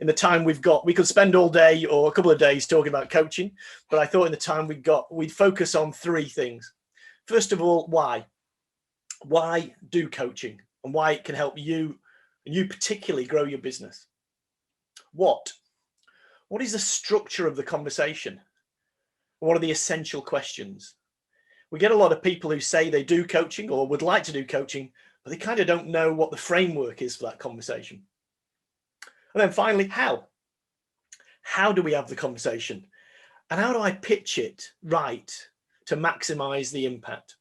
in the time we've got, we could spend all day or a couple of days talking about coaching, but I thought in the time we've got, we'd focus on three things. First of all, why? Why do coaching and why it can help you, and you particularly, grow your business? What is the structure of the conversation? What are the essential questions? We get a lot of people who say they do coaching or would like to do coaching, but they kind of don't know what the framework is for that conversation. And then finally, how? How do we have the conversation? And how do I pitch it right to maximize the impact?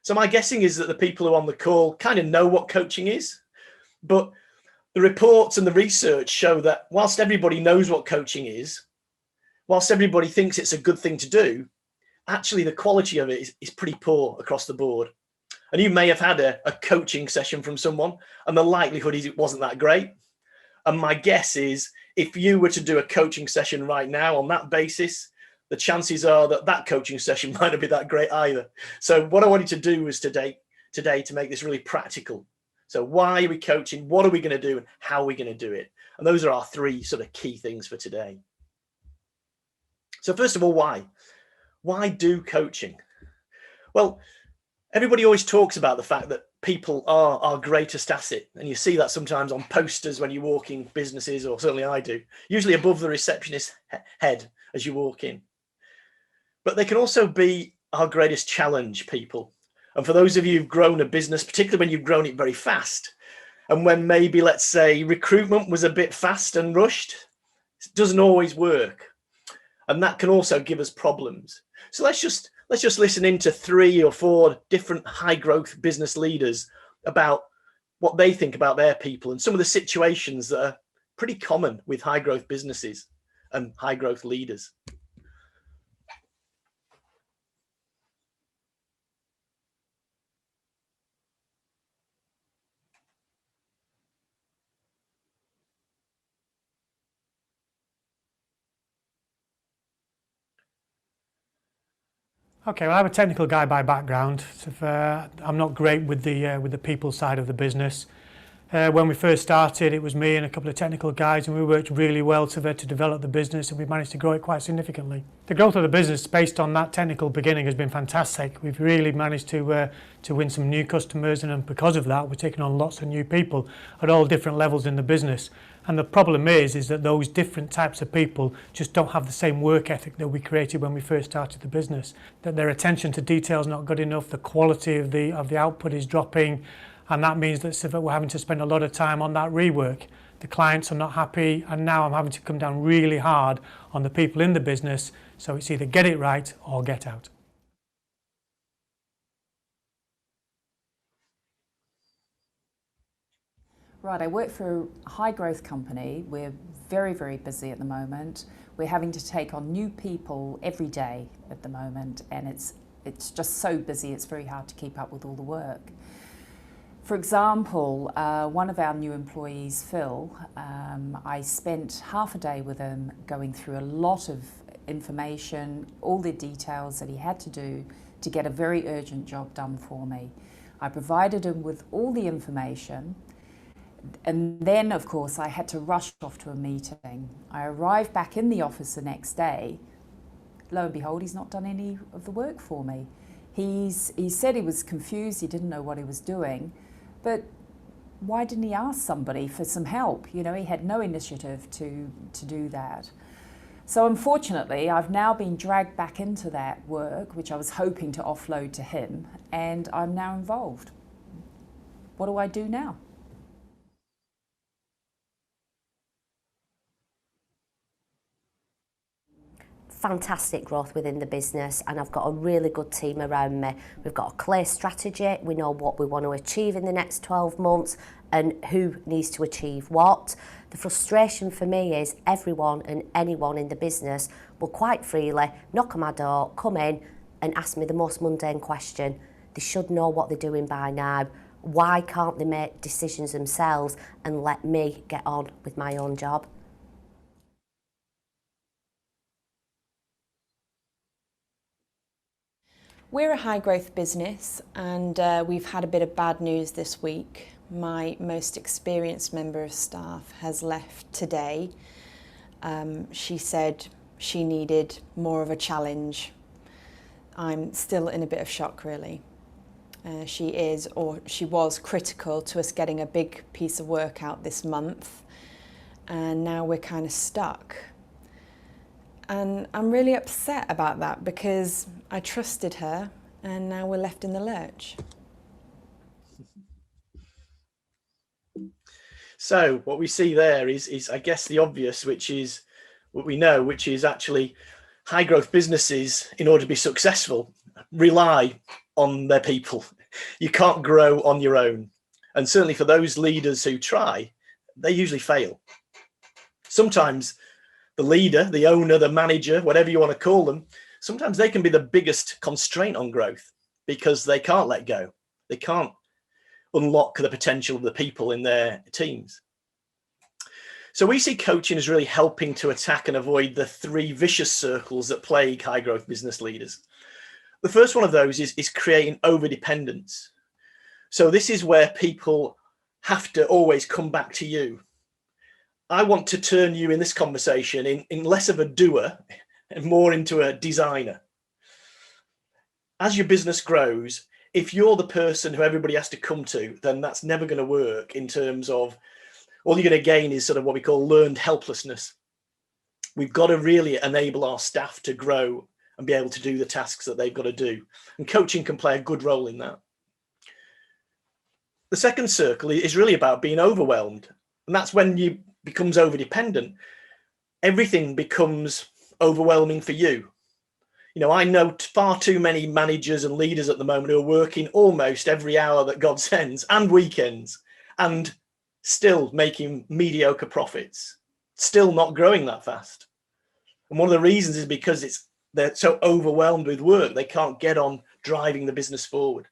So my guessing is that the people who are on the call kind of know what coaching is, but the reports and the research show that whilst everybody knows what coaching is, whilst everybody thinks it's a good thing to do, actually the quality of it is pretty poor across the board. And you may have had a coaching session from someone, and the likelihood is it wasn't that great. And my guess is if you were to do a coaching session right now on that basis, the chances are that that coaching session might not be that great either. So what I wanted to do was today to make this really practical. So why are we coaching? What are we going to do? And how are we going to do it? And those are our three sort of key things for today. So first of all, why? Why do coaching? Well, everybody always talks about the fact that people are our greatest asset. And you see that sometimes on posters when you walk in businesses, or certainly I do, usually above the receptionist's head as you walk in. But they can also be our greatest challenge, people. And for those of you who've grown a business, particularly when you've grown it very fast, and when maybe, let's say, recruitment was a bit fast and rushed, it doesn't always work. And that can also give us problems. So let's just listen into 3 or 4 different high growth business leaders about what they think about their people and some of the situations that are pretty common with high growth businesses and high growth leaders. Okay, well, I'm a technical guy by background. So I'm not great with the people side of the business. When we first started, it was me and a couple of technical guys, and we worked really well to develop the business, and we managed to grow it quite significantly. The growth of the business based on that technical beginning has been fantastic. We've really managed to win some new customers, and because of that, we're taking on lots of new people at all different levels in the business. And the problem is that those different types of people just don't have the same work ethic that we created when we first started the business. That their attention to detail is not good enough, the quality of the output is dropping, and that means that we're having to spend a lot of time on that rework. The clients are not happy, and now I'm having to come down really hard on the people in the business, so it's either get it right or get out. Right, I work for a high growth company. We're very, very busy at the moment. We're having to take on new people every day at the moment, and it's just so busy, it's very hard to keep up with all the work. For example, one of our new employees, Phil, I spent half a day with him going through a lot of information, all the details that he had to do to get a very urgent job done for me. I provided him with all the information, and then, of course, I had to rush off to a meeting. I arrived back in the office the next day. Lo and behold, he's not done any of the work for me. He said he was confused, he didn't know what he was doing, but why didn't he ask somebody for some help? You know, he had no initiative to do that. So unfortunately, I've now been dragged back into that work, which I was hoping to offload to him, and I'm now involved. What do I do now? Fantastic growth within the business, and I've got a really good team around me. We've got a clear strategy, we know what we want to achieve in the next 12 months and who needs to achieve what. The frustration for me is everyone and anyone in the business will quite freely knock on my door, come in and ask me the most mundane question. They should know what they're doing by now. Why can't they make decisions themselves and let me get on with my own job? We're a high growth business, and we've had a bit of bad news this week. my most experienced member of staff, has left today. She said she needed more of a challenge. I'm still in a bit of shock, really. She was critical to us getting a big piece of work out this month, and now we're kind of stuck. And I'm really upset about that because I trusted her and now we're left in the lurch. So what we see there is I guess the obvious, which is what we know, which is actually high growth businesses, in order to be successful, rely on their people. You can't grow on your own. And certainly for those leaders who try, they usually fail. Sometimes the leader, the owner, the manager, whatever you want to call them, sometimes they can be the biggest constraint on growth because they can't let go. They can't unlock the potential of the people in their teams. So we see coaching as really helping to attack and avoid the three vicious circles that plague high growth business leaders. The first one of those is creating overdependence. So this is where people have to always come back to you. I want to turn you in this conversation in less of a doer and more into a designer. As your business grows, if you're the person who everybody has to come to, then that's never going to work in terms of all you're going to gain is sort of what we call learned helplessness. We've got to really enable our staff to grow and be able to do the tasks that they've got to do. And coaching can play a good role in that. The second circle is really about being overwhelmed. And that's when you becomes overdependent. Everything becomes overwhelming for you. You know, I know far too many managers and leaders at the moment who are working almost every hour that God sends and weekends and still making mediocre profits, still not growing that fast. And one of the reasons is because they're so overwhelmed with work, they can't get on driving the business forward.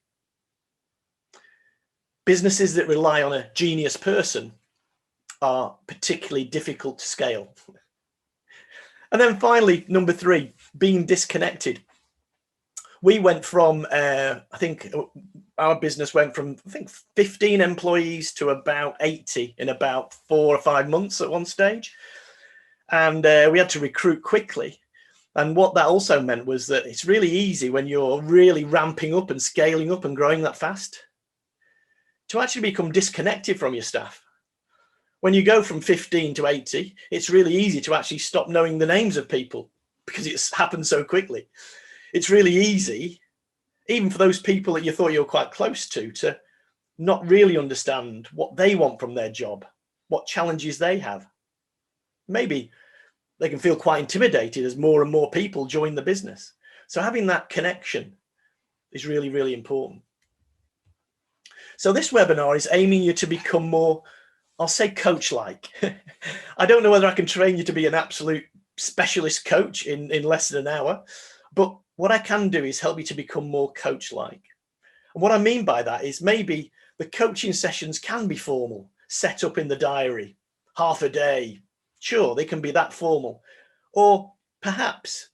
Businesses that rely on a genius person are particularly difficult to scale. And then finally, number three, being disconnected. We went from, I think our business went from, 15 employees to about 80 in about 4 or 5 months at one stage. And we had to recruit quickly. And what that also meant was that it's really easy when you're really ramping up and scaling up and growing that fast to actually become disconnected from your staff. When you go from 15 to 80, it's really easy to actually stop knowing the names of people because it's happened so quickly. It's really easy, even for those people that you thought you were quite close to not really understand what they want from their job, what challenges they have. Maybe they can feel quite intimidated as more and more people join the business. So having that connection is really, really important. So this webinar is aiming you to become more, I'll say, coach-like. I don't know whether I can train you to be an absolute specialist coach in less than an hour, but what I can do is help you to become more coach-like. And what I mean by that is maybe the coaching sessions can be formal, set up in the diary, half a day. Sure, they can be that formal. Or perhaps,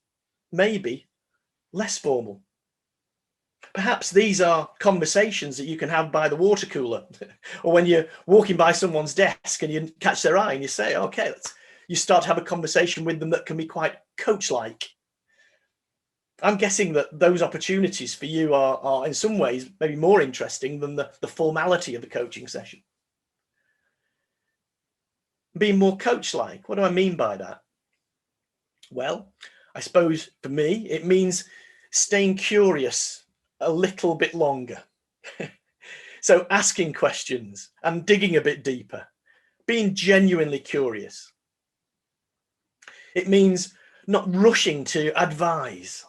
maybe, less formal. Perhaps these are conversations that you can have by the water cooler or when you're walking by someone's desk and you catch their eye and you say, okay, you start to have a conversation with them that can be quite coach-like. I'm guessing that those opportunities for you are in some ways maybe more interesting than the formality of the coaching session. Being more coach-like, what do I mean by that? Well, I suppose for me, it means staying curious a little bit longer. So asking questions and digging a bit deeper, being genuinely curious. It means not rushing to advise.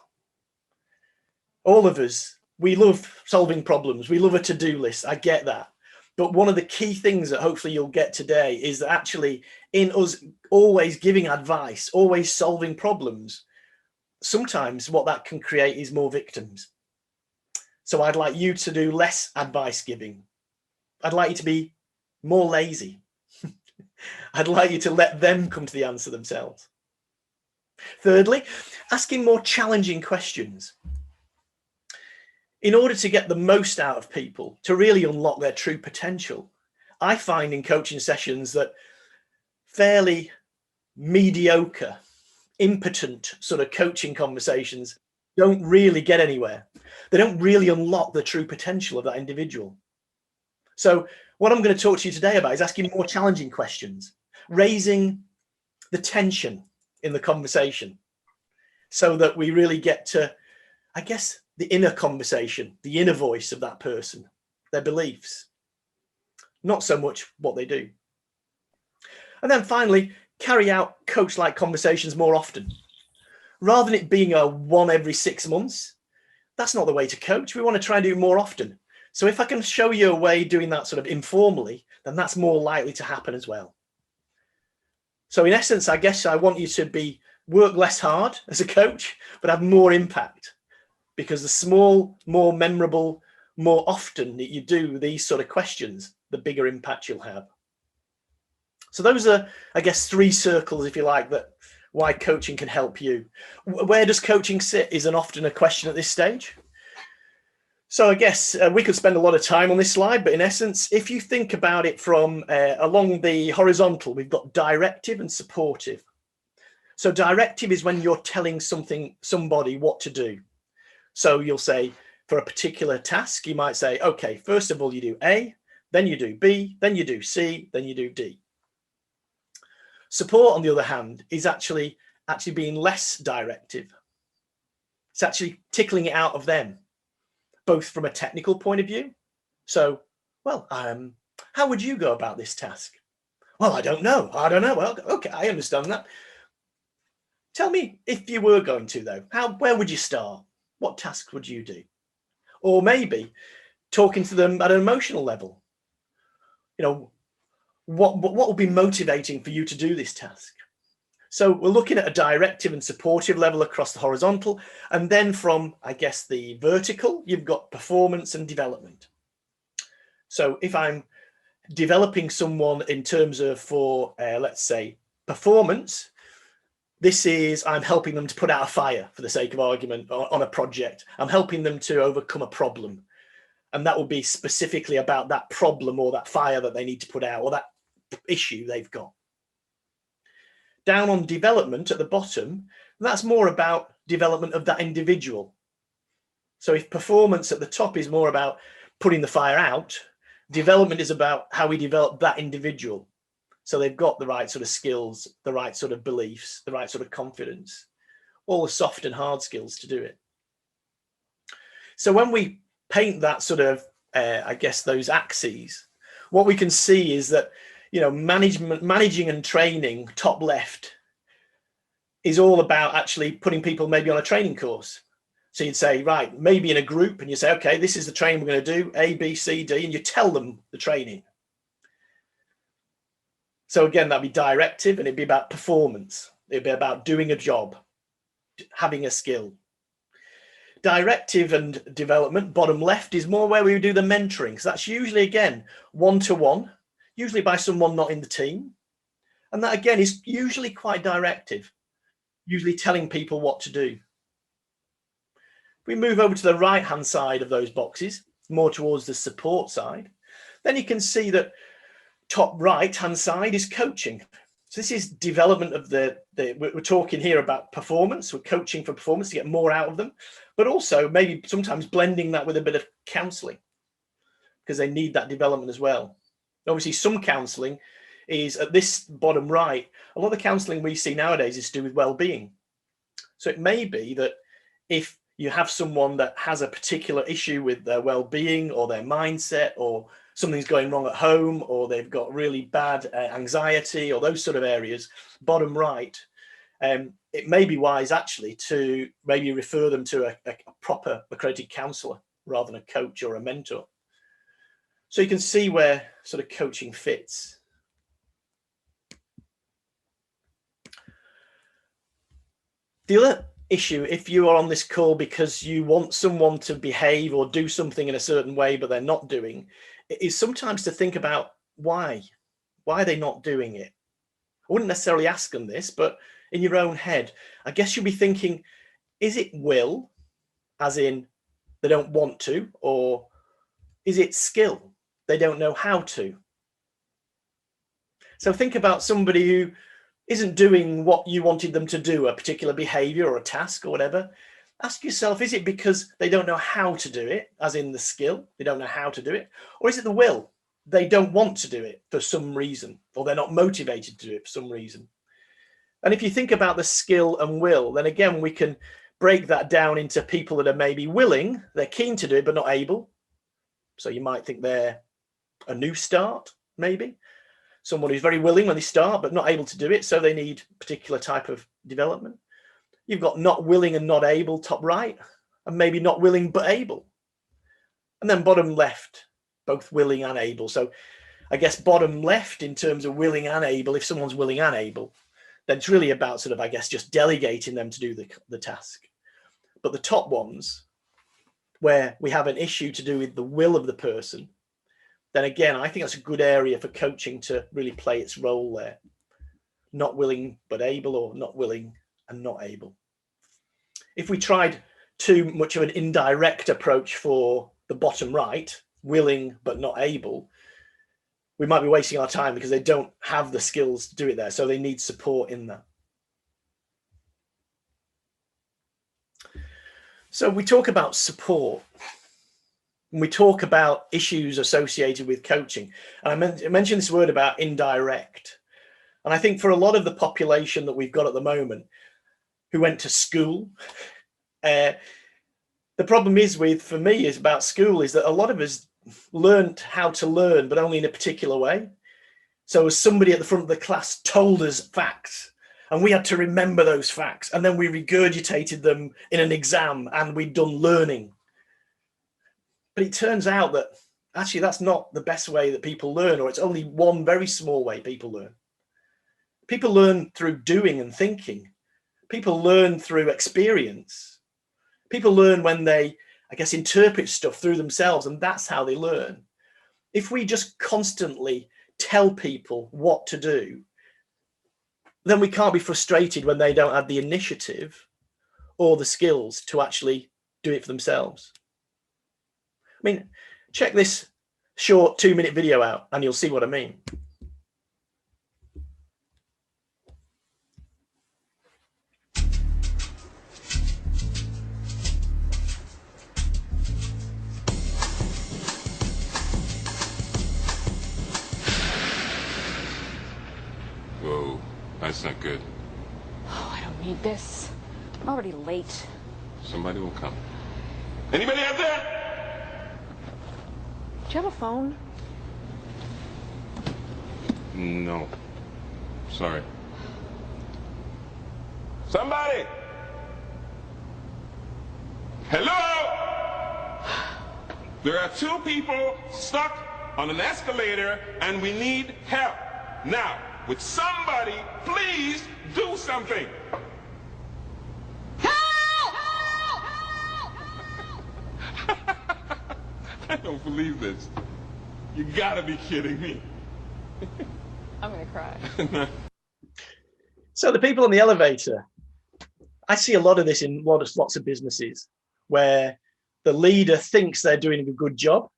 All of us, we love solving problems. We love a to-do list. I get that. But one of the key things that hopefully you'll get today is that actually in us always giving advice, always solving problems, sometimes what that can create is more victims. So I'd like you to do less advice giving. I'd like you to be more lazy. I'd like you to let them come to the answer themselves. Thirdly, asking more challenging questions. In order to get the most out of people, to really unlock their true potential, I find in coaching sessions that fairly mediocre, impotent sort of coaching conversations don't really get anywhere. They don't really unlock the true potential of that individual. So what I'm going to talk to you today about is asking more challenging questions, raising the tension in the conversation so that we really get to, I guess, the inner conversation, the inner voice of that person, their beliefs, not so much what they do. And then finally, carry out coach-like conversations more often. Rather than it being a one every 6 months, that's not the way to coach. We want to try and do it more often. So if I can show you a way doing that sort of informally, then that's more likely to happen as well. So in essence, I guess I want you to work less hard as a coach, but have more impact, because the small, more memorable, more often that you do these sort of questions, the bigger impact you'll have. So those are, I guess, 3 circles, if you like, that why coaching can help you. Where does coaching sit is often a question at this stage. So I guess we could spend a lot of time on this slide, but in essence, if you think about it from along the horizontal, we've got directive and supportive. So directive is when you're telling somebody what to do. So you'll say, for a particular task, you might say, okay, first of all, you do A, then you do B, then you do C, then you do D. Support, on the other hand, is actually being less directive. It's actually tickling it out of them, both from a technical point of view. So, well, how would you go about this task? Well, I don't know. Well, okay, I understand that. Tell me, if you were going to, though, where would you start? What task would you do? Or maybe talking to them at an emotional level. You know, what would be motivating for you to do this task? So we're looking at a directive and supportive level across the horizontal, and then from, I guess, the vertical, you've got performance and development. So if I'm developing someone in terms of for, let's say, performance, this is, I'm helping them to put out a fire, for the sake of argument, on a project. I'm helping them to overcome a problem. And that will be specifically about that problem or that fire that they need to put out, or that issue they've got. Down on development at the bottom, that's more about development of that individual. So if performance at the top is more about putting the fire out, development is about how we develop that individual. So they've got the right sort of skills, the right sort of beliefs, the right sort of confidence, all the soft and hard skills to do it. So when we paint that sort of, I guess, those axes, what we can see is that, you know, managing and training, top left, is all about actually putting people maybe on a training course. So you'd say, right, maybe in a group, and you say, okay, this is the training we're going to do, A, B, C, D, and you tell them the training. So again, that'd be directive, and it'd be about performance. It'd be about doing a job, having a skill. Directive and development, bottom left, is more where we do the mentoring. So that's usually, again, one-to-one, usually by someone not in the team. And that, again, is usually quite directive, usually telling people what to do. If we move over to the right-hand side of those boxes, more towards the support side, then you can see that top right-hand side is coaching. So this is development of we're talking here about performance. We're coaching for performance to get more out of them, but also maybe sometimes blending that with a bit of counseling, because they need that development as well. Obviously, some counseling is at this bottom right. A lot of the counseling we see nowadays is to do with well-being. So it may be that if you have someone that has a particular issue with their well-being or their mindset, or something's going wrong at home, or they've got really bad anxiety, or those sort of areas, bottom right, it may be wise actually to maybe refer them to a proper accredited counsellor rather than a coach or a mentor. So you can see where sort of coaching fits. The other issue, if you are on this call because you want someone to behave or do something in a certain way, but they're not doing, is sometimes to think about why are they not doing it? I wouldn't necessarily ask them this, but in your own head, I guess you'll be thinking, is it will, as in they don't want to, or is it skill? They don't know how to. So think about somebody who isn't doing what you wanted them to do, a particular behavior or a task or whatever. Ask yourself, is it because they don't know how to do it, as in the skill, they don't know how to do it? Or is it the will? They don't want to do it for some reason, or they're not motivated to do it for some reason. And if you think about the skill and will, then again, we can break that down into people that are maybe willing, they're keen to do it, but not able. So you might think they're a new start, maybe. Someone who's very willing when they start, but not able to do it. So they need a particular type of development. You've got not willing and not able, top right, and maybe not willing, but able. And then bottom left, both willing and able. So I guess bottom left in terms of willing and able, if someone's willing and able, then it's really about sort of, I guess, just delegating them to do the task. But the top ones, where we have an issue to do with the will of the person, then again, I think that's a good area for coaching to really play its role there. Not willing but able, or not willing and not able. If we tried too much of an indirect approach for the bottom right, willing but not able, we might be wasting our time because they don't have the skills to do it there. So they need support in that. So we talk about support. And we talk about issues associated with coaching. And I mentioned this word about indirect. And I think for a lot of the population that we've got at the moment who went to school, the problem is for me, is about school is that a lot of us learned how to learn, but only in a particular way. So as somebody at the front of the class told us facts, and we had to remember those facts, and then we regurgitated them in an exam, and we'd done learning. But it turns out that actually that's not the best way that people learn, or it's only one very small way people learn. People learn through doing and thinking. People learn through experience. People learn when they, I guess, interpret stuff through themselves, and that's how they learn. If we just constantly tell people what to do, then we can't be frustrated when they don't have the initiative or the skills to actually do it for themselves. I mean, check this short 2-minute video out and you'll see what I mean. Whoa, that's not good. Oh, I don't need this. I'm already late. Somebody will come. Anybody out there? Do you have a phone? No. Sorry. Somebody! Hello? There are 2 people stuck on an escalator and we need help. Now, would somebody please do something? I don't believe this. You gotta be kidding me. I'm gonna cry. So the people on the elevator, I see a lot of this in lots of businesses where the leader thinks they're doing a good job.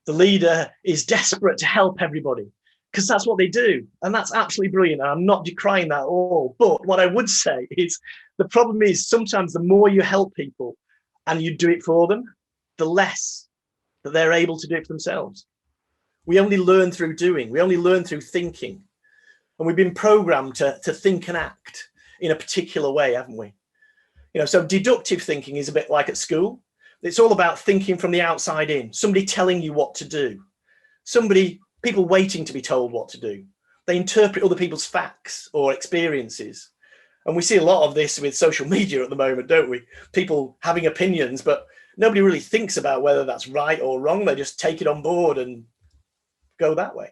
The leader is desperate to help everybody because that's what they do. And that's absolutely brilliant. And I'm not decrying that at all. But what I would say is the problem is sometimes the more you help people and you do it for them, the less that they're able to do it for themselves. We only learn through doing. We only learn through thinking. And we've been programmed to think and act in a particular way, haven't we? So deductive thinking is a bit like at school. It's all about thinking from the outside in, somebody telling you what to do, people waiting to be told what to do. They interpret other people's facts or experiences. And we see a lot of this with social media at the moment, don't we? People having opinions, but nobody really thinks about whether that's right or wrong. They just take it on board and go that way.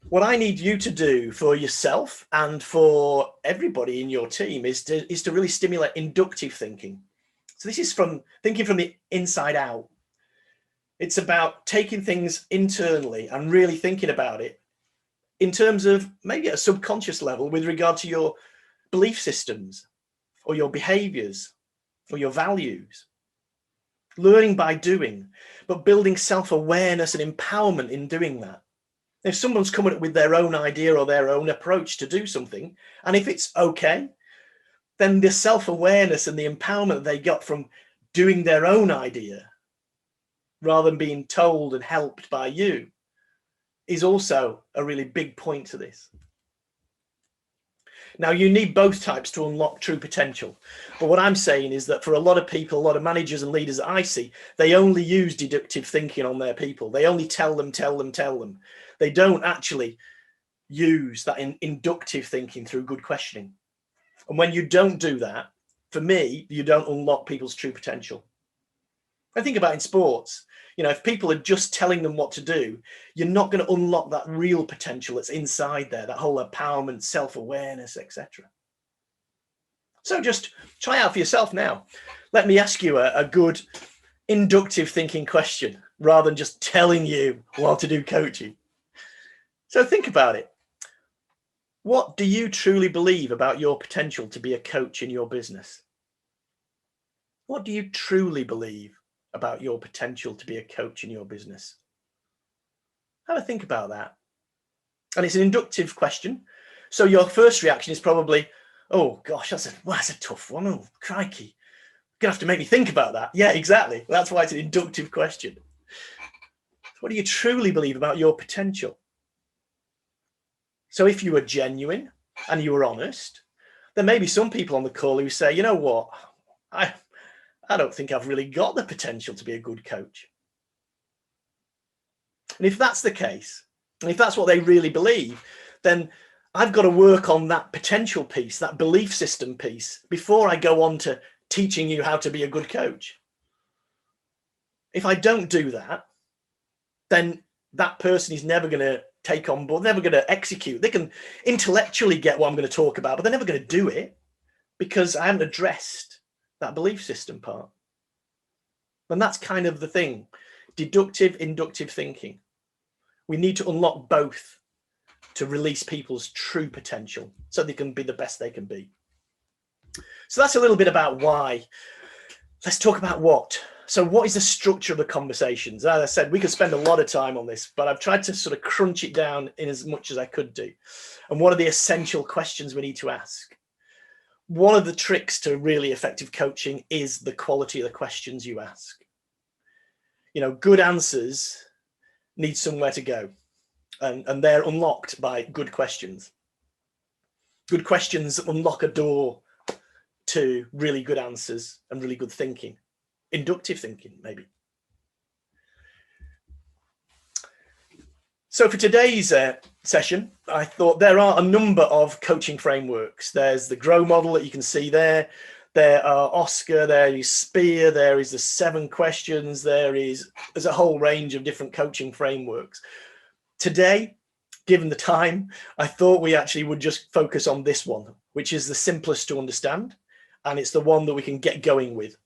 What I need you to do for yourself and for everybody in your team is to really stimulate inductive thinking. So this is from thinking from the inside out. It's about taking things internally and really thinking about it in terms of maybe at a subconscious level with regard to your belief systems or your behaviors or your values. Learning by doing, but building self-awareness and empowerment in doing that. If someone's coming up with their own idea or their own approach to do something, and if it's okay, then the self-awareness and the empowerment they got from doing their own idea rather than being told and helped by you is also a really big point to this. Now, you need both types to unlock true potential. But what I'm saying is that for a lot of people, a lot of managers and leaders that I see, they only use deductive thinking on their people. They only tell them. They don't actually use that inductive thinking through good questioning. And when you don't do that, for me, you don't unlock people's true potential. I think about in sports, you know, if people are just telling them what to do, you're not going to unlock that real potential that's inside there, that whole empowerment, self-awareness, etc. So just try out for yourself now. Let me ask you a good inductive thinking question rather than just telling you what to do coaching. So think about it. What do you truly believe about your potential to be a coach in your business? What do you truly believe about your potential to be a coach in your business? Have a think about that. And it's an inductive question. So your first reaction is probably, oh gosh, that's a tough one. Oh, crikey. You're gonna have to make me think about that. Yeah, exactly. That's why it's an inductive question. What do you truly believe about your potential? So if you were genuine and you were honest, there may be some people on the call who say, you know what, I don't think I've really got the potential to be a good coach. And if that's the case, and if that's what they really believe, then I've got to work on that potential piece, that belief system piece, before I go on to teaching you how to be a good coach. If I don't do that, then that person is never going to take on board, never going to execute. They can intellectually get what I'm going to talk about, but they're never going to do it because I haven't addressed that belief system part. And that's kind of the thing, deductive, inductive thinking. We need to unlock both to release people's true potential so they can be the best they can be. So that's a little bit about why. Let's talk about what. So what is the structure of the conversations? As I said, we could spend a lot of time on this, but I've tried to sort of crunch it down in as much as I could do. And what are the essential questions we need to ask? One of the tricks to really effective coaching is the quality of the questions you ask. You know, good answers need somewhere to go, and they're unlocked by good questions. Good questions unlock a door to really good answers and really good thinking. Inductive thinking, maybe. So for today's session, I thought there are a number of coaching frameworks. There's the GROW model that you can see there. There are Oscar, there is Spear, there is the 7 questions, there's a whole range of different coaching frameworks. Today, given the time, I thought we actually would just focus on this one, which is the simplest to understand, and it's the one that we can get going with.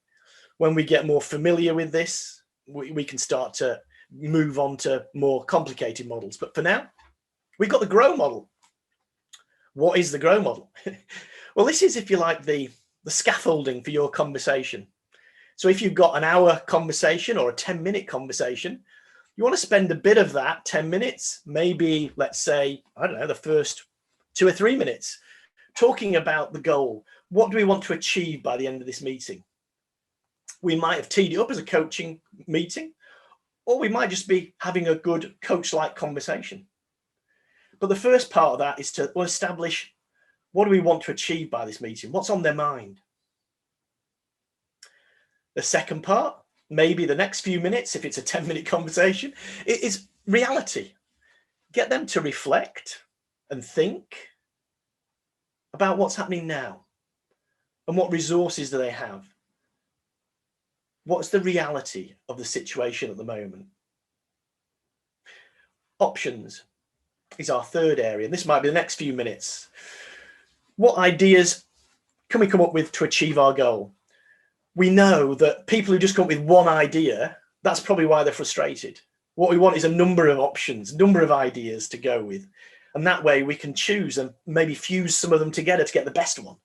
When we get more familiar with this, we can start to move on to more complicated models. But for now, we've got the GROW model. What is the GROW model? Well, this is, if you like, the scaffolding for your conversation. So if you've got an hour conversation or a 10-minute conversation, you want to spend a bit of that 10 minutes, maybe, let's say, I don't know, the first 2 or 3 minutes, talking about the goal. What do we want to achieve by the end of this meeting? We might have teed it up as a coaching meeting, or we might just be having a good coach-like conversation. But the first part of that is to establish, what do we want to achieve by this meeting? What's on their mind? The second part, maybe the next few minutes, if it's a 10-minute conversation, it is reality. Get them to reflect and think about what's happening now and what resources do they have. What's the reality of the situation at the moment? Options is our third area. And this might be the next few minutes. What ideas can we come up with to achieve our goal? We know that people who just come up with one idea, that's probably why they're frustrated. What we want is a number of options, number of ideas to go with. And that way we can choose and maybe fuse some of them together to get the best one.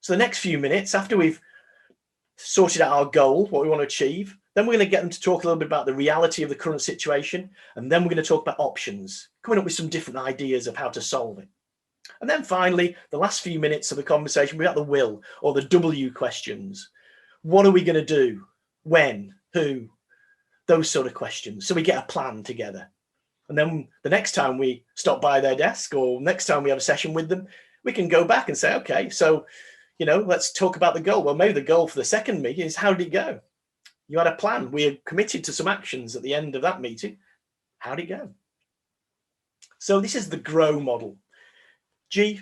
So the next few minutes, after we've sorted out our goal, what we want to achieve, Then we're going to get them to talk a little bit about the reality of the current situation. And then we're going to talk about options, coming up with some different ideas of how to solve it. And then finally, the last few minutes of the conversation, we got the will or the W questions. What are we going to do? When? Who? Those sort of questions. So we get a plan together. And then the next time we stop by their desk or next time we have a session with them, we can go back and say, okay, so, you know, let's talk about the goal. Well, maybe the goal for the second meeting is, how did it go? You had a plan. We had committed to some actions at the end of that meeting. How did it go? So this is the GROW model. G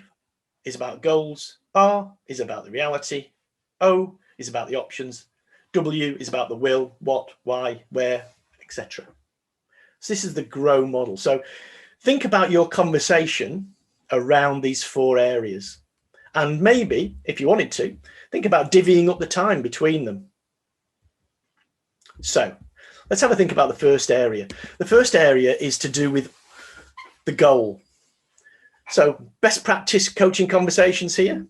is about goals. R is about the reality. O is about the options. W is about the will, what, why, where, etc. So this is the GROW model. So think about your conversation around these 4 areas. And maybe, if you wanted to, think about divvying up the time between them. So let's have a think about the first area. The first area is to do with the goal. So best practice coaching conversations here.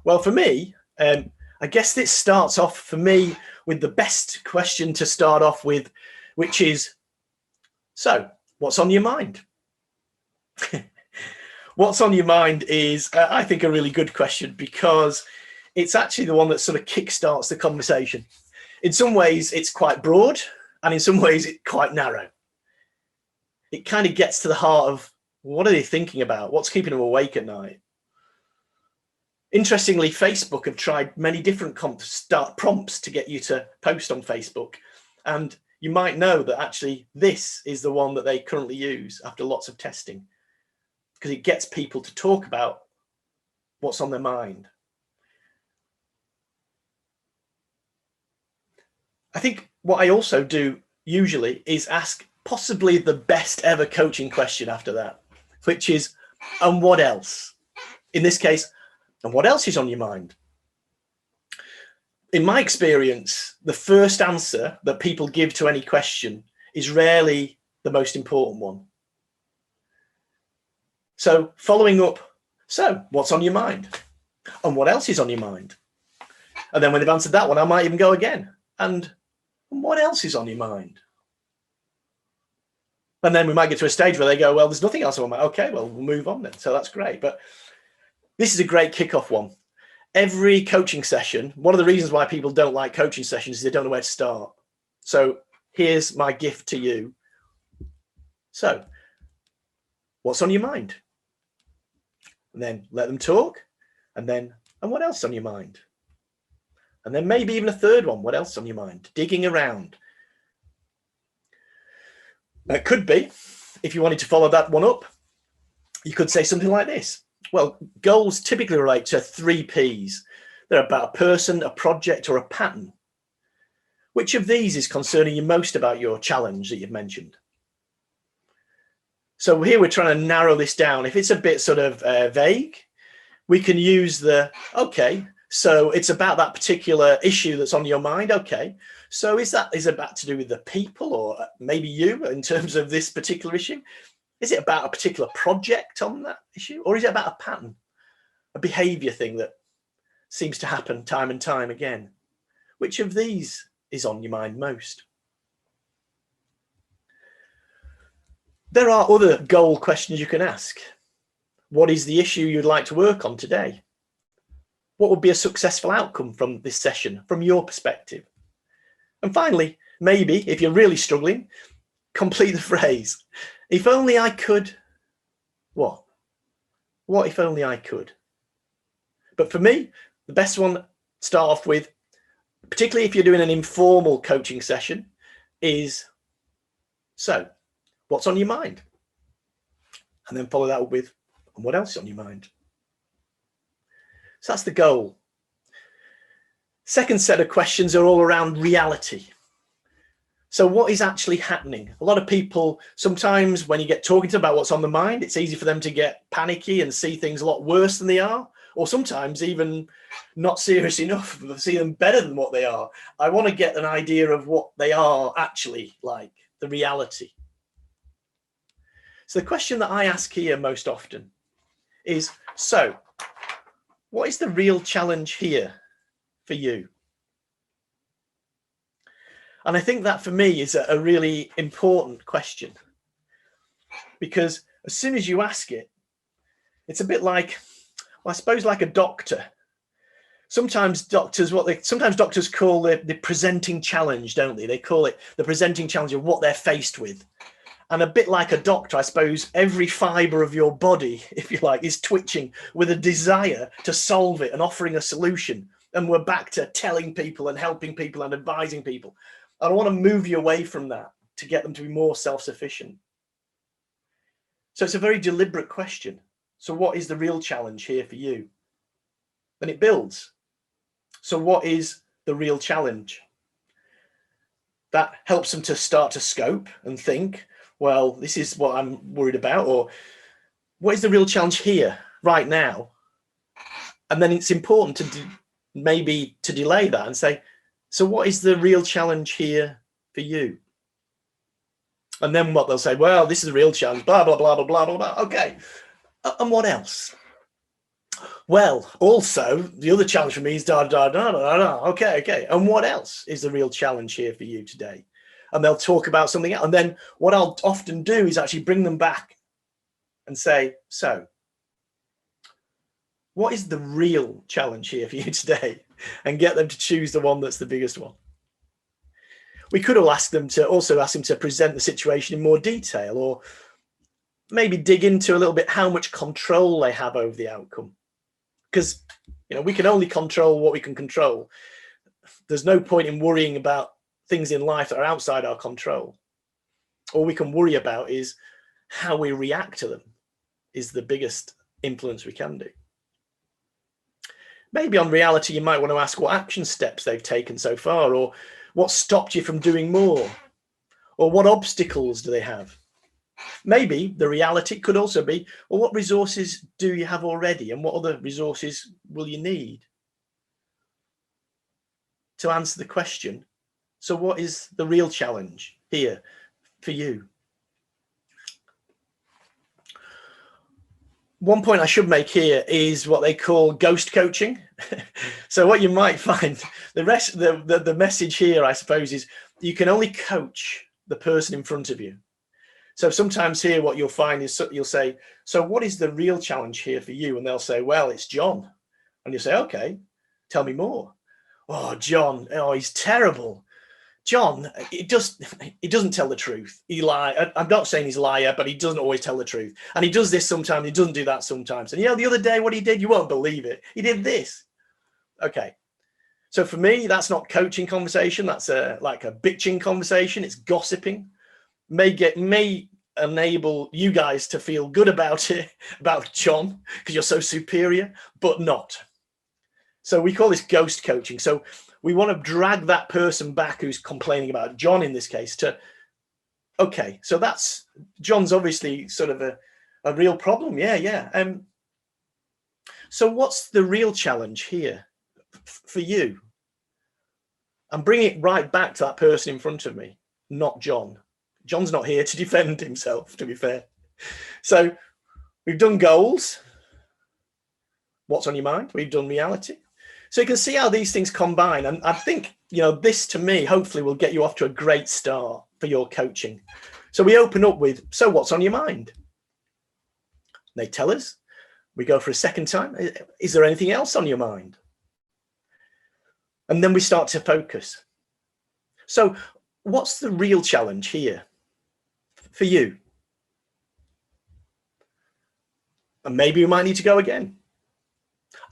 Well, for me, I guess this starts off for me with the best question to start off with, which is, so what's on your mind? What's on your mind is, I think, a really good question, because it's actually the one that sort of kickstarts the conversation. In some ways, it's quite broad, and in some ways, it's quite narrow. It kind of gets to the heart of, what are they thinking about? What's keeping them awake at night? Interestingly, Facebook have tried many different prompts to get you to post on Facebook. And you might know that actually this is the one that they currently use after lots of testing, because it gets people to talk about what's on their mind. I think what I also do usually is ask possibly the best ever coaching question after that, which is, and what else? In this case, and what else is on your mind? In my experience, the first answer that people give to any question is rarely the most important one. So following up, so what's on your mind? And what else is on your mind? And then when they've answered that one, I might even go again. And what else is on your mind? And then we might get to a stage where they go, well, there's nothing else on my mind. Okay, well, we'll move on then. So that's great. But this is a great kickoff one. Every coaching session, one of the reasons why people don't like coaching sessions is they don't know where to start. So here's my gift to you. So what's on your mind? And then let them talk. And then, and what else on your mind? And then maybe even a third one. What else on your mind? Digging around. Now, it could be, if you wanted to follow that one up, you could say something like this. Well, goals typically relate to 3 Ps. They're about a person, a project, or a pattern. Which of these is concerning you most about your challenge that you've mentioned? So here we're trying to narrow this down. If it's a bit sort of vague, we can use the, okay, so it's about that particular issue that's on your mind. Okay, so is it about to do with the people, or maybe you in terms of this particular issue? Is it about a particular project on that issue? Or is it about a pattern, a behavior thing that seems to happen time and time again? Which of these is on your mind most? There are other goal questions you can ask. What is the issue you'd like to work on today? What would be a successful outcome from this session, from your perspective? And finally, maybe if you're really struggling, complete the phrase, if only I could, what? What if only I could? But for me, the best one to start off with, particularly if you're doing an informal coaching session, is, so what's on your mind? And then follow that up with, and what else is on your mind? So that's the goal. Second set of questions are all around reality. So what is actually happening? A lot of people, sometimes when you get talking to them about what's on the mind, it's easy for them to get panicky and see things a lot worse than they are, or sometimes even not serious enough, see them better than what they are. I want to get an idea of what they are actually like, the reality. So the question that I ask here most often is, so what is the real challenge here for you? And I think that for me is a really important question, because as soon as you ask it, it's a bit like, well, I suppose like a doctor. Sometimes doctors call the presenting challenge, don't they? They call it the presenting challenge of what they're faced with. And a bit like a doctor, I suppose every fiber of your body, if you like, is twitching with a desire to solve it and offering a solution. And we're back to telling people and helping people and advising people. I don't want to move you away from that to get them to be more self-sufficient. So it's a very deliberate question. So what is the real challenge here for you? And it builds. So what is the real challenge? That helps them to start to scope and think, well, this is what I'm worried about, or what is the real challenge here right now? And then it's important to maybe to delay that and say, so what is the real challenge here for you? And then what they'll say, well, this is a real challenge, blah, blah, blah, blah, blah, blah, blah. Okay. And what else? Well, also, the other challenge for me is da, da, da, da, da. Okay, okay. And what else is the real challenge here for you today? And they'll talk about something else. And then what I'll often do is actually bring them back and say, so what is the real challenge here for you today? And get them to choose the one that's the biggest one. We could have asked them to present the situation in more detail, or maybe dig into a little bit how much control they have over the outcome. Because, you know, we can only control what we can control. There's no point in worrying about things in life that are outside our control. All we can worry about is how we react to them is the biggest influence we can do. Maybe on reality, you might want to ask what action steps they've taken so far, or what stopped you from doing more, or what obstacles do they have? Maybe the reality could also be, well, what resources do you have already, and what other resources will you need? To answer the question, so what is the real challenge here for you? One point I should make here is what they call ghost coaching. So what you might find, the message here, I suppose, is you can only coach the person in front of you. So sometimes here what you'll find is you'll say, so what is the real challenge here for you? And they'll say, well, it's John. And you say, okay, tell me more. Oh, John, oh, he's terrible. John, he doesn't tell the truth. He lies. I'm not saying he's a liar, but he doesn't always tell the truth. And he does this sometimes, he doesn't do that sometimes. And you know, the other day what he did, you won't believe it. He did this. Okay. So for me, that's not coaching conversation. That's like a bitching conversation. It's gossiping. May enable you guys to feel good about it, about John, because you're so superior, but not. So we call this ghost coaching. So we want to drag that person back who's complaining about John in this case to, okay, so that's, John's obviously sort of a real problem. Yeah. So what's the real challenge here for you? And bring it right back to that person in front of me, not John. John's not here to defend himself, to be fair. So we've done goals. What's on your mind? We've done reality. So you can see how these things combine. And I think, you know, this to me, hopefully will get you off to a great start for your coaching. So we open up with, so what's on your mind? They tell us. We go for a second time. Is there anything else on your mind? And then we start to focus. So what's the real challenge here for you? And maybe we might need to go again.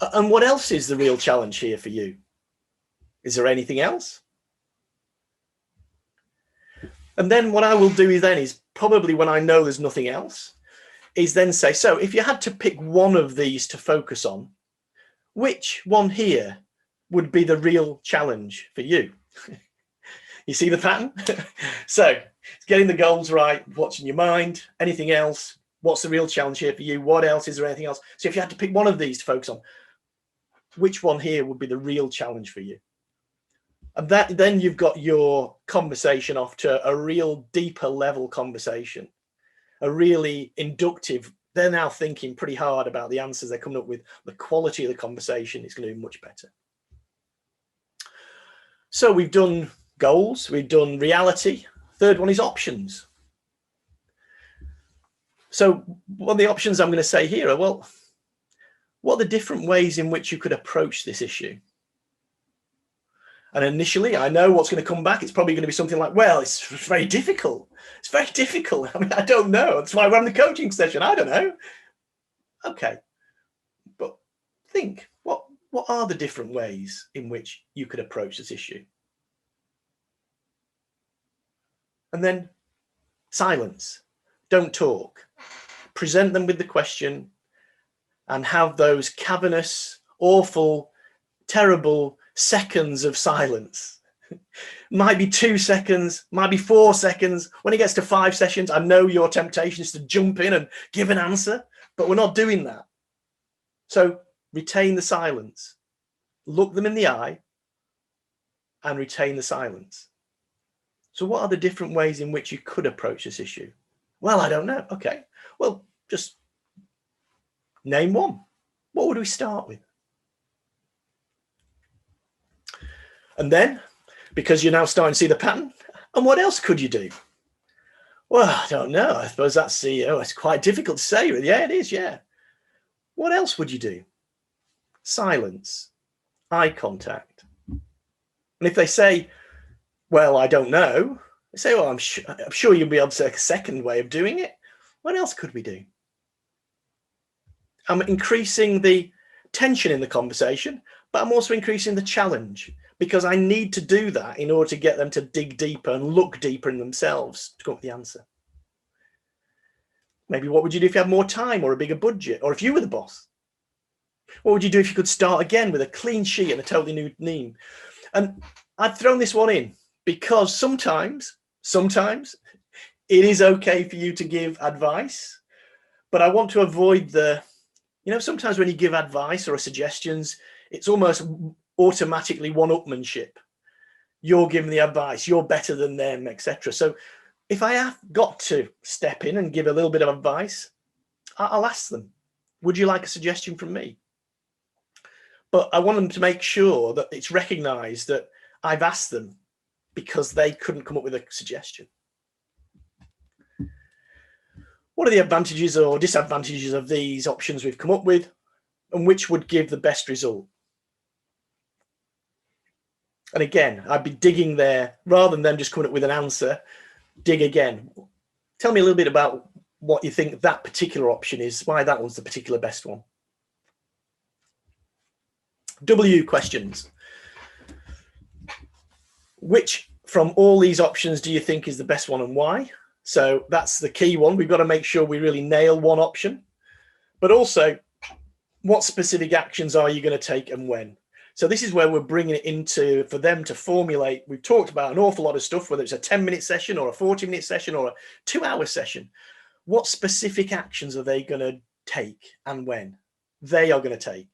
And what else is the real challenge here for you? Is there anything else? And then what I will do is probably when I know there's nothing else, is then say, so if you had to pick one of these to focus on, which one here would be the real challenge for you? You see the pattern? So it's getting the goals right, what's in your mind, anything else, what's the real challenge here for you, what else, is there anything else? So if you had to pick one of these to focus on, which one here would be the real challenge for you? And that then you've got your conversation off to a real deeper level conversation, a really inductive. They're now thinking pretty hard about the answers they're coming up with. The quality of the conversation is going to be much better. So we've done goals, we've done reality. Third one is options. So one of the options I'm going to say here are, well, what are the different ways in which you could approach this issue? And initially, I know what's going to come back. It's probably going to be something like, well, it's very difficult. It's very difficult. I mean, I don't know. That's why we're having the coaching session. I don't know. Okay. But think, what are the different ways in which you could approach this issue? And then silence. Don't talk. Present them with the question and have those cavernous, awful, terrible seconds of silence. Might be 2 seconds, might be 4 seconds. When it gets to 5 sessions, I know your temptation is to jump in and give an answer, but we're not doing that. So retain the silence. Look them in the eye and retain the silence. So what are the different ways in which you could approach this issue? Well, I don't know. Okay, well, just name one. What would we start with? And then, because you're now starting to see the pattern, and what else could you do? Well, I don't know. I suppose that's it's quite difficult to say. Yeah, it is. Yeah. What else would you do? Silence, eye contact. And if they say, well, I don't know, they say, well, I'm sure you'll be able to say a second way of doing it. What else could we do? I'm increasing the tension in the conversation, but I'm also increasing the challenge, because I need to do that in order to get them to dig deeper and look deeper in themselves to come up with the answer. Maybe what would you do if you had more time or a bigger budget, or if you were the boss? What would you do if you could start again with a clean sheet and a totally new name? And I've thrown this one in because sometimes it is okay for you to give advice, but I want to avoid the, sometimes when you give advice or suggestions, it's almost automatically one-upmanship. You're giving the advice, you're better than them, etc. So if I have got to step in and give a little bit of advice, I'll ask them, would you like a suggestion from me? But I want them to make sure that it's recognized that I've asked them because they couldn't come up with a suggestion. What are the advantages or disadvantages of these options we've come up with, and which would give the best result? And again, I'd be digging there rather than them just coming up with an answer. Dig again. Tell me a little bit about what you think that particular option is, why that one's the particular best one. W questions. Which from all these options do you think is the best one and why? So that's the key one. We've got to make sure we really nail one option, but also what specific actions are you going to take and when? So this is where we're bringing it into for them to formulate. We've talked about an awful lot of stuff, whether it's a 10-minute session or a 40-minute session or a 2-hour session. What specific actions are they going to take and when? They are going to take.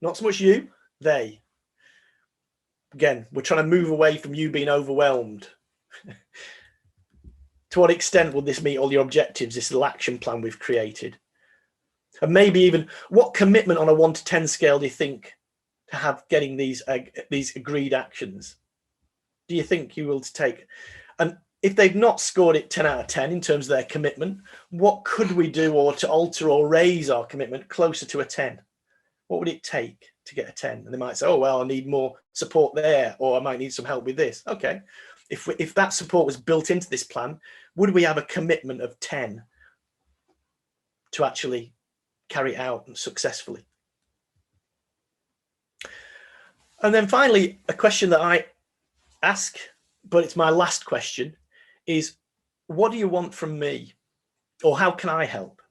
Not so much you, they. Again, we're trying to move away from you being overwhelmed. To what extent will this meet all your objectives, this little action plan we've created? And maybe even what commitment on a 1 to 10 scale do you think to have getting these agreed actions? Do you think you will take? And if they've not scored it 10 out of 10 in terms of their commitment, what could we do or to alter or raise our commitment closer to a 10? What would it take to get a 10? And they might say, oh, well, I need more support there, or I might need some help with this. Okay. If that support was built into this plan, would we have a commitment of 10 to actually carry it out successfully? And then finally, a question that I ask, but it's my last question, is what do you want from me? Or how can I help?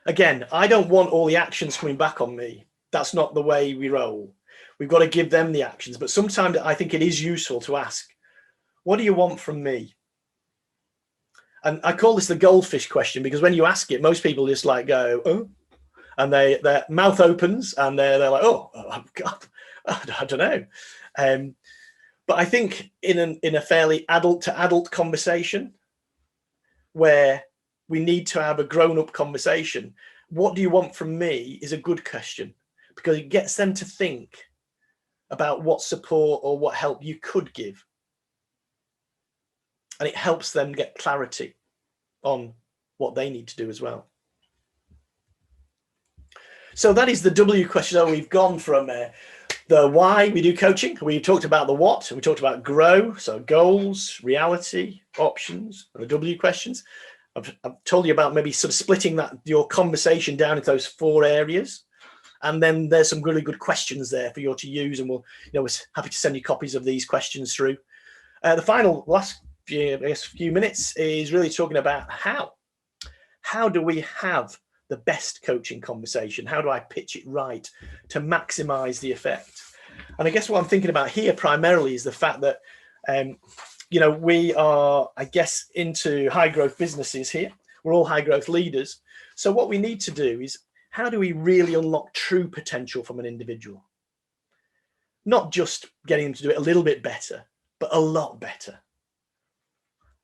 Again, I don't want all the actions coming back on me. That's not the way we roll. We've got to give them the actions. But sometimes I think it is useful to ask, what do you want from me? And I call this the goldfish question, because when you ask it, most people just like go, oh, and their mouth opens and they're like, oh God, I don't know. But I think in a fairly adult to adult conversation where we need to have a grown-up conversation, what do you want from me is a good question, because it gets them to think about what support or what help you could give. and it helps them get clarity on what they need to do as well. So that is the W question. So we've gone from the why we do coaching. We talked about the what, and we talked about grow. So goals, reality, options, and the W questions. I've told you about maybe sort of splitting your conversation down into those 4 areas. And then there's some really good questions there for you to use. And we're happy to send you copies of these questions through. The last few minutes is really talking about how do we have the best coaching conversation? How do I pitch it right to maximize the effect? And I guess what I'm thinking about here primarily is the fact that, we are, I guess, into high growth businesses here. We're all high growth leaders. So what we need to do is, how do we really unlock true potential from an individual? Not just getting them to do it a little bit better, but a lot better.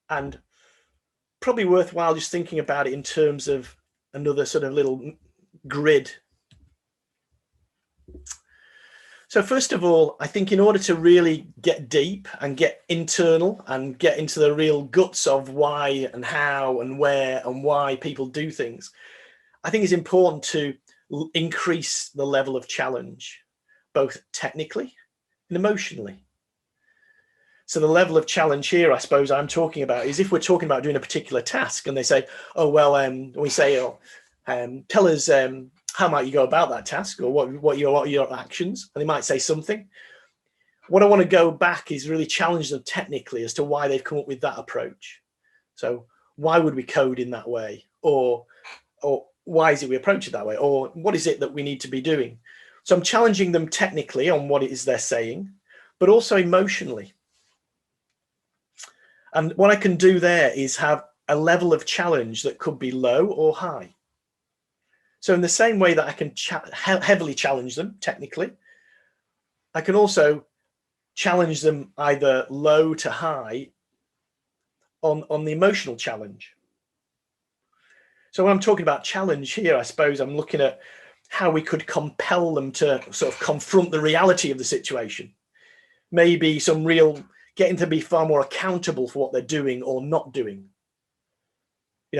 And probably worthwhile just thinking about it in terms of another sort of little grid. So first of all, I think in order to really get deep and get internal and get into the real guts of why and how and where and why people do things, I think it's important to increase the level of challenge, both technically and emotionally. So the level of challenge here, I suppose I'm talking about, is if we're talking about doing a particular task and they say, oh, well, we say, tell us how might you go about that task, or what are your actions? And they might say something. What I want to go back is really challenge them technically as to why they've come up with that approach. So why would we code in that way? Or why is it we approach it that way? Or what is it that we need to be doing? So I'm challenging them technically on what it is they're saying, but also emotionally. And what I can do there is have a level of challenge that could be low or high. So in the same way that I can heavily challenge them technically, I can also challenge them either low to high on the emotional challenge. So when I'm talking about challenge here, I suppose I'm looking at how we could compel them to sort of confront the reality of the situation. Maybe some real getting to be far more accountable for what they're doing or not doing.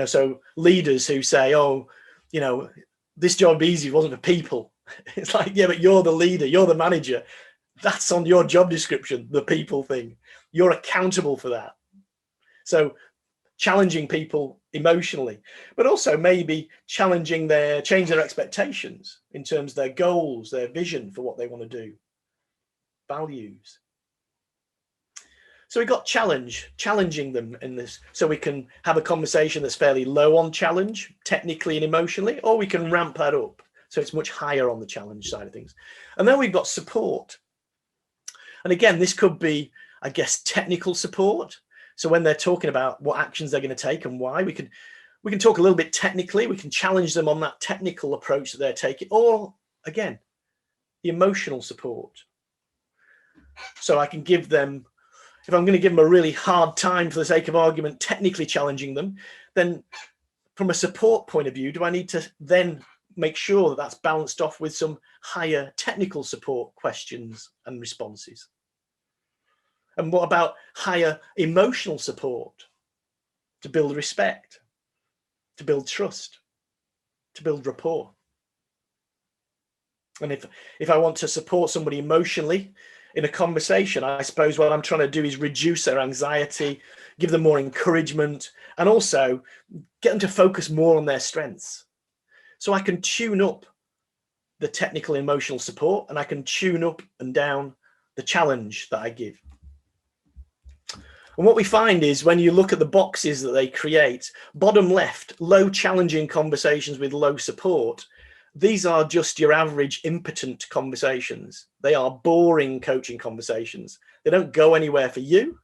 So leaders who say, oh, this job would be easy if it wasn't for people. It's like, yeah, but you're the leader, you're the manager. That's on your job description, the people thing. You're accountable for that. So challenging people emotionally, but also maybe change their expectations in terms of their goals, their vision for what they want to do, values. So we got challenging them in this, so we can have a conversation that's fairly low on challenge, technically and emotionally, or we can ramp that up so it's much higher on the challenge side of things. And then we've got support. And again, this could be, I guess, technical support. So when they're talking about what actions they're going to take and why, we can talk a little bit technically. We can challenge them on that technical approach that they're taking, or again, the emotional support. So I can give them, if I'm going to give them a really hard time for the sake of argument, technically challenging them, then from a support point of view, do I need to then make sure that that's balanced off with some higher technical support questions and responses? And what about higher emotional support to build respect, to build trust, to build rapport? And if I want to support somebody emotionally in a conversation, I suppose what I'm trying to do is reduce their anxiety, give them more encouragement, and also get them to focus more on their strengths. So I can tune up the technical emotional support, and I can tune up and down the challenge that I give. And what we find is when you look at the boxes that they create, bottom left, low challenging conversations with low support, these are just your average impotent conversations. They are boring coaching conversations. They don't go anywhere for you.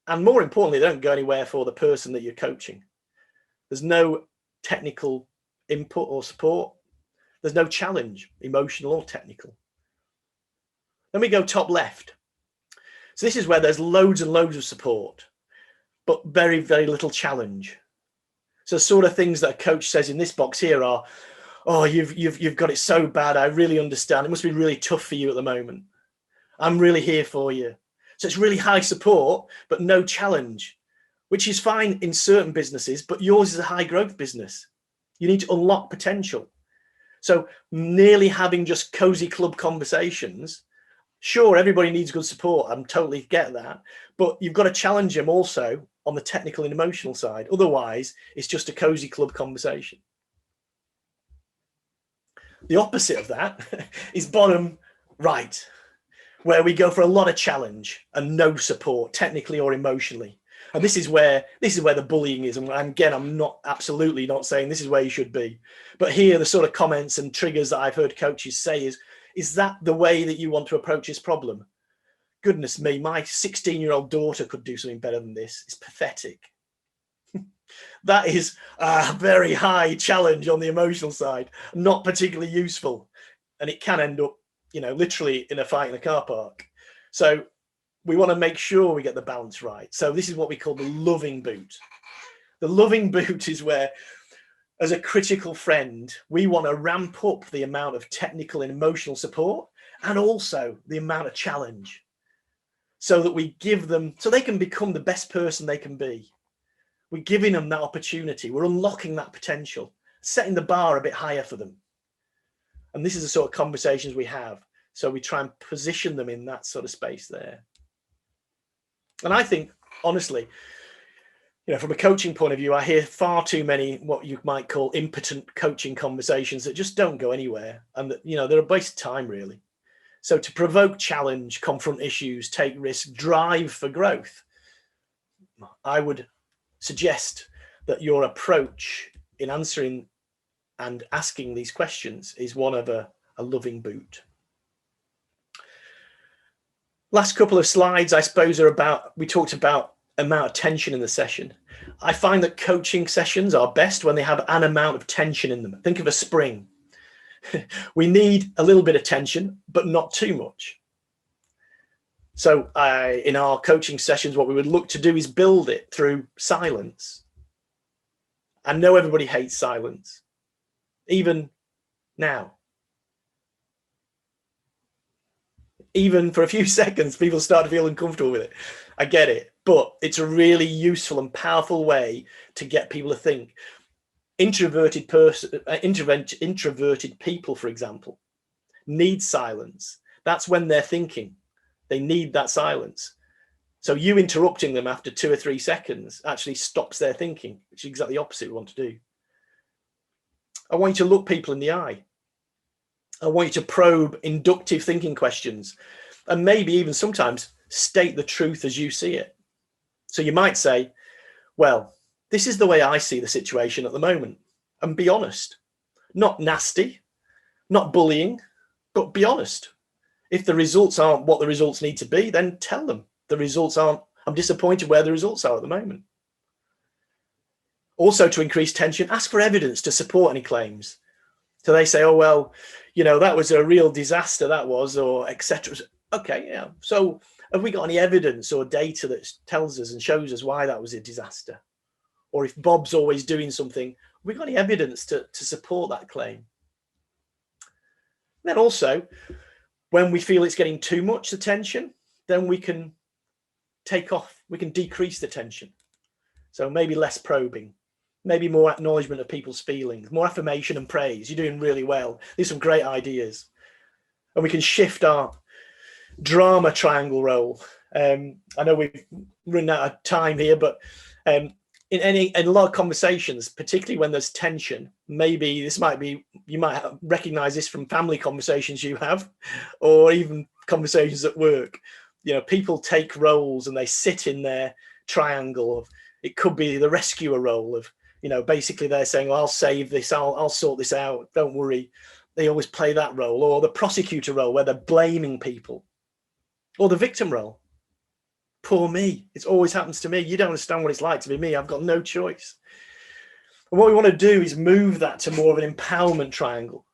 And more importantly, they don't go anywhere for the person that you're coaching. There's no technical input or support. There's no challenge, emotional or technical. Then we go top left. So this is where there's loads and loads of support, but very, very little challenge. So sort of things that a coach says in this box here are, oh, you've got it so bad. I really understand. It must be really tough for you at the moment. I'm really here for you. So it's really high support, but no challenge, which is fine in certain businesses, but yours is a high growth business. You need to unlock potential. So nearly having just cozy club conversations, sure, everybody needs good support. I totally get that. But you've got to challenge them also on the technical and emotional side. Otherwise, it's just a cozy club conversation. The opposite of that is bottom right, where we go for a lot of challenge and no support, technically or emotionally. And this is where the bullying is. And again, I'm not absolutely not saying this is where you should be. But here, the sort of comments and triggers that I've heard coaches say is that the way that you want to approach this problem? Goodness me, my 16-year-old daughter could do something better than this. It's pathetic. That is a very high challenge on the emotional side, not particularly useful. And it can end up, literally in a fight in a car park. So we want to make sure we get the balance right. So this is what we call the loving boot. The loving boot is where, as a critical friend, we want to ramp up the amount of technical and emotional support and also the amount of challenge so that we give them, so they can become the best person they can be. We're giving them that opportunity. We're unlocking that potential, setting the bar a bit higher for them. And this is the sort of conversations we have. So we try and position them in that sort of space there. And I think, honestly, from a coaching point of view, I hear far too many what you might call impotent coaching conversations that just don't go anywhere. And that, they're a waste of time, really. So to provoke challenge, confront issues, take risks, drive for growth, I would suggest that your approach in answering and asking these questions is one of a loving boot. Last couple of slides, I suppose, we talked about amount of tension in the session. I find that coaching sessions are best when they have an amount of tension in them. Think of a spring. We need a little bit of tension, but not too much. So in our coaching sessions, what we would look to do is build it through silence. I know everybody hates silence, even now. Even for a few seconds, people start to feel uncomfortable with it. I get it, but it's a really useful and powerful way to get people to think. Introverted people, for example, need silence. That's when they're thinking. They need that silence. So you interrupting them after 2 or 3 seconds actually stops their thinking, which is exactly the opposite we want to do. I want you to look people in the eye. I want you to probe inductive thinking questions and maybe even sometimes state the truth as you see it. So you might say, well, this is the way I see the situation at the moment, and be honest. Not nasty, not bullying, but be honest. If the results aren't what the results need to be, then tell them the results aren't. I'm disappointed where the results are at the moment. Also, to increase tension, ask for evidence to support any claims. So they say, oh, well, that was a real disaster, that was, or etc. Okay, yeah. So have we got any evidence or data that tells us and shows us why that was a disaster? Or if Bob's always doing something, have we got any evidence to support that claim? Then also, when we feel it's getting too much attention, then we can decrease the tension. So maybe less probing, maybe more acknowledgement of people's feelings, more affirmation and praise. You're doing really well. These are some great ideas. And we can shift our drama triangle role. I know we've run out of time here, but in a lot of conversations, particularly when there's tension, maybe you might recognize this from family conversations you have, or even conversations at work. People take roles and they sit in their triangle of, it could be the rescuer role of, basically they're saying, well, I'll save this, I'll sort this out, don't worry. They always play that role, or the prosecutor role where they're blaming people, or the victim role. Poor me, it always happens to me. You don't understand what it's like to be me. I've got no choice. And what we want to do is move that to more of an empowerment triangle.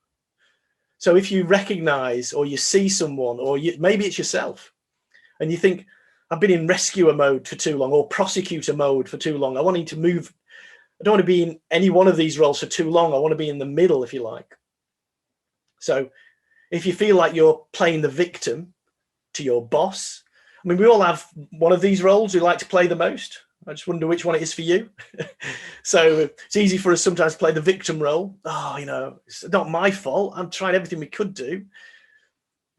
So if you recognize or you see someone, or maybe it's yourself, and you think, I've been in rescuer mode for too long, or prosecutor mode for too long. I want to move. I don't want to be in any one of these roles for too long. I want to be in the middle, if you like. So if you feel like you're playing the victim to your boss, we all have one of these roles we like to play the most. I just wonder which one it is for you. So it's easy for us sometimes to play the victim role. Oh, you know, it's not my fault. I'm trying everything we could do.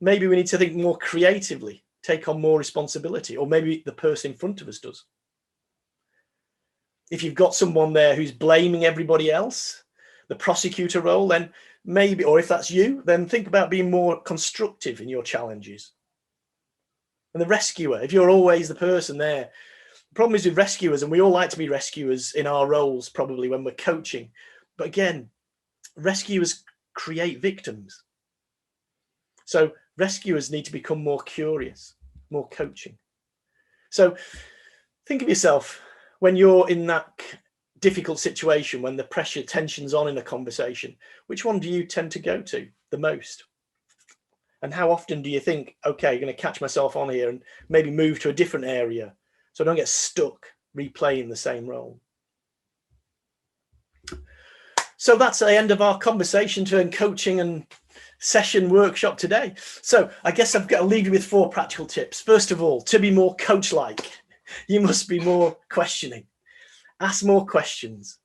Maybe we need to think more creatively, take on more responsibility, or maybe the person in front of us does. If you've got someone there who's blaming everybody else, the prosecutor role, then maybe, or if that's you, then think about being more constructive in your challenges. And the rescuer, if you're always the person there, the problem is with rescuers, and we all like to be rescuers in our roles, probably when we're coaching. But again, rescuers create victims. So rescuers need to become more curious, more coaching. So think of yourself when you're in that difficult situation, when the pressure, tension's on in a conversation, which one do you tend to go to the most? And how often do you think, okay, I'm going to catch myself on here and maybe move to a different area so I don't get stuck replaying the same role? So that's the end of our conversation to coaching and session workshop today. So I guess I've got to leave you with 4 practical tips. First of all, to be more coach-like, you must be more questioning. Ask more questions.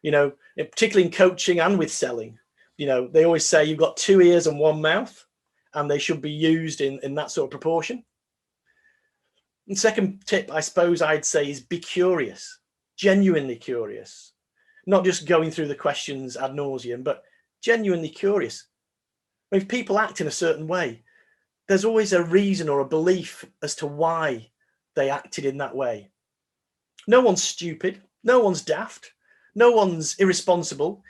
You know, particularly in coaching and with selling, you know, they always say you've got 2 ears and 1 mouth, and they should be used in that sort of proportion. And second tip, I suppose I'd say, is be curious, genuinely curious, not just going through the questions ad nauseum, but genuinely curious. If people act in a certain way, there's always a reason or a belief as to why they acted in that way. No one's stupid. No one's daft. No one's irresponsible.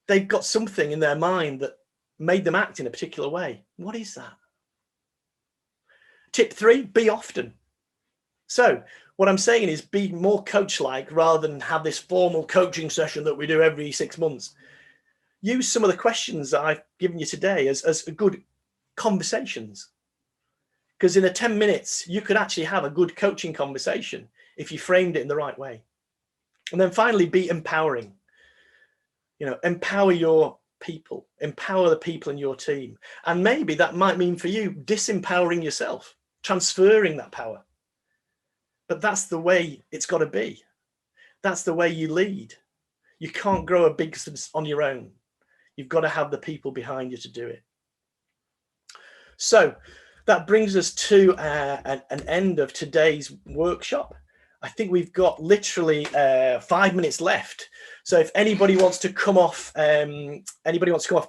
They've got something in their mind that made them act in a particular way. What is that? Tip 3, be often. So what I'm saying is be more coach-like rather than have this formal coaching session that we do every 6 months. Use some of the questions that I've given you today as good conversations. Because in 10 minutes, you could actually have a good coaching conversation if you framed it in the right way. And then finally, be empowering. You know, empower your people, empower the people in your team. And maybe that might mean for you disempowering yourself, transferring that power. But that's the way it's got to be. That's the way you lead. You can't grow a big business on your own. You've got to have the people behind you to do it. So that brings us to an end of today's workshop. I think we've got literally 5 minutes left. So if anybody wants to come off,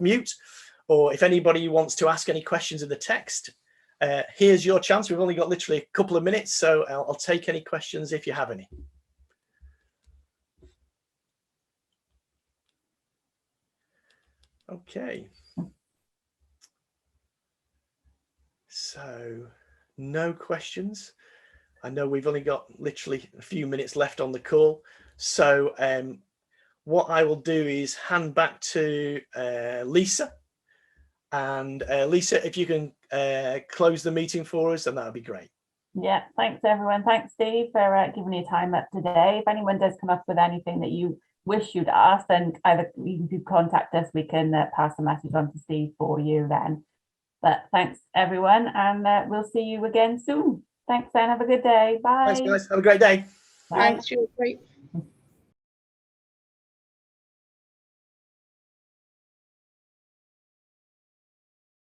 mute, or if anybody wants to ask any questions in the text, here's your chance. We've only got literally a couple of minutes, so I'll take any questions if you have any. Okay. So no questions. I know we've only got literally a few minutes left on the call. So what I will do is hand back to Lisa. And Lisa, if you can close the meeting for us, then that would be great. Yeah, thanks everyone. Thanks, Steve, for giving your time up today. If anyone does come up with anything that you wish you'd asked, then either you can contact us, we can pass the message on to Steve for you then. But thanks everyone, and we'll see you again soon. Thanks then, have a good day. Bye. Thanks guys, have a great day. Bye. Thanks, you're great.